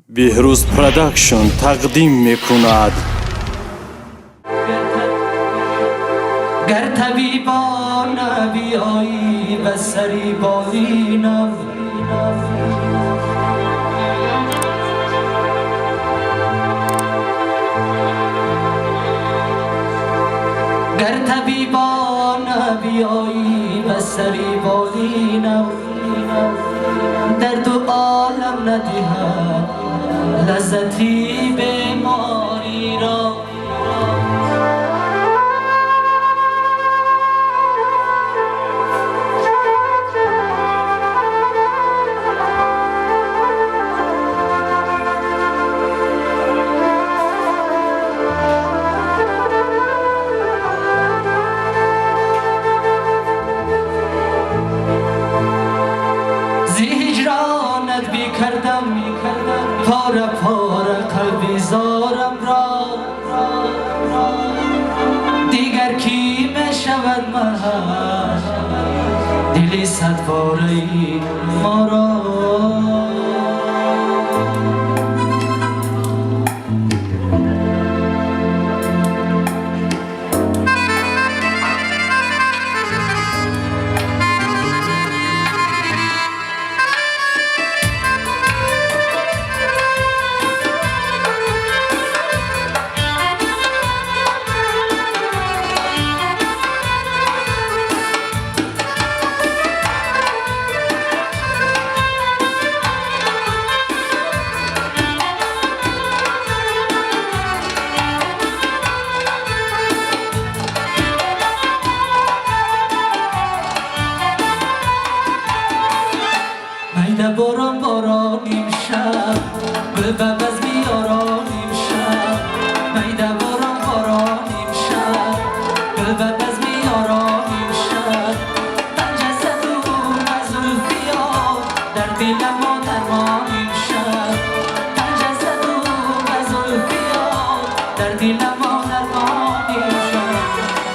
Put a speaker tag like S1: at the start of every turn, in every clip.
S1: بهروز پروداکشن تقدیم میکند.
S2: گر طبیبان بیایی و سری بالینم، گر طبیبان بیایی و سری بالینم، در دو عالم ندهد لذتی بیماری را. هجرانت بی کردم پاره پاره قلبی زارم را، دیگر کی می شود مهر دلی صدواره ما را. میده باران بارانیم شب بلبب از بیارانیم شب، میده باران بارانیم شب بلبب از بیارانیم شب، پنجه زدون از الفیا در دل ما درمانیم شب، پنجه زدون از الفیا در دل ما درمانیم شب،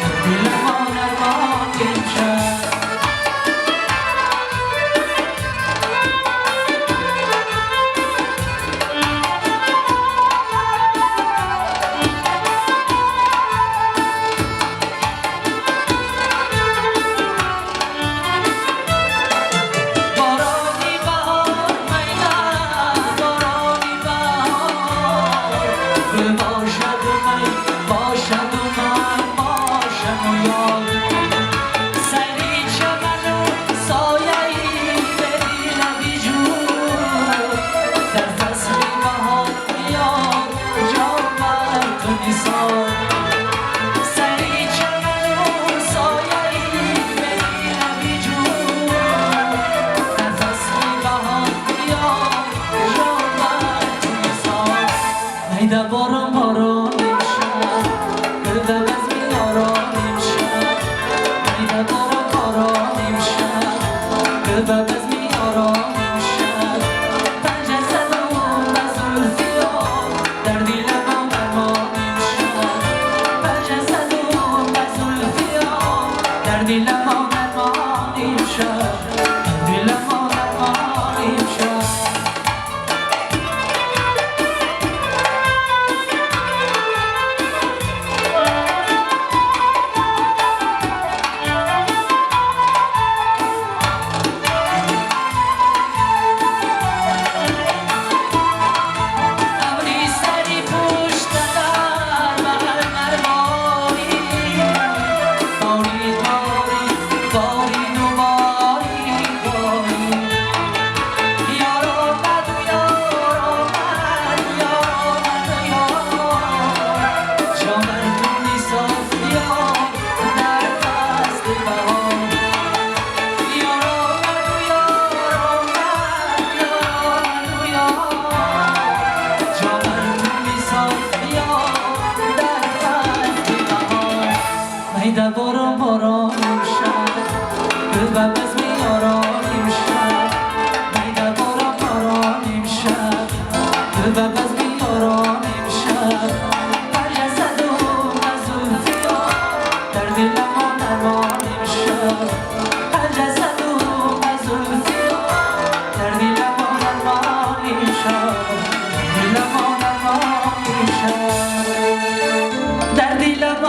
S2: در دل ما درمانیم شب. میده باران بارانیم شب بلبب از بیارانیم شب، میده باران بارانیم شب بلبب از بیارانیم شب، پنجه زدون از الفیا در دل ما درمانیم شب، پنجه زدون از الفیا در دل ما درمانیم شب، در دل ما درمانیم شب. میده باران بارانیم شب بلبب از بیارانیم شب، میده باران بارانیم شب بلبب از بیارانیم شب، پنجه زدون از الفیا در دل ما درمانیم شب، پنجه زدون از الفیا در دل ما درمانیم شب. دلم آنم آمیشم در دلم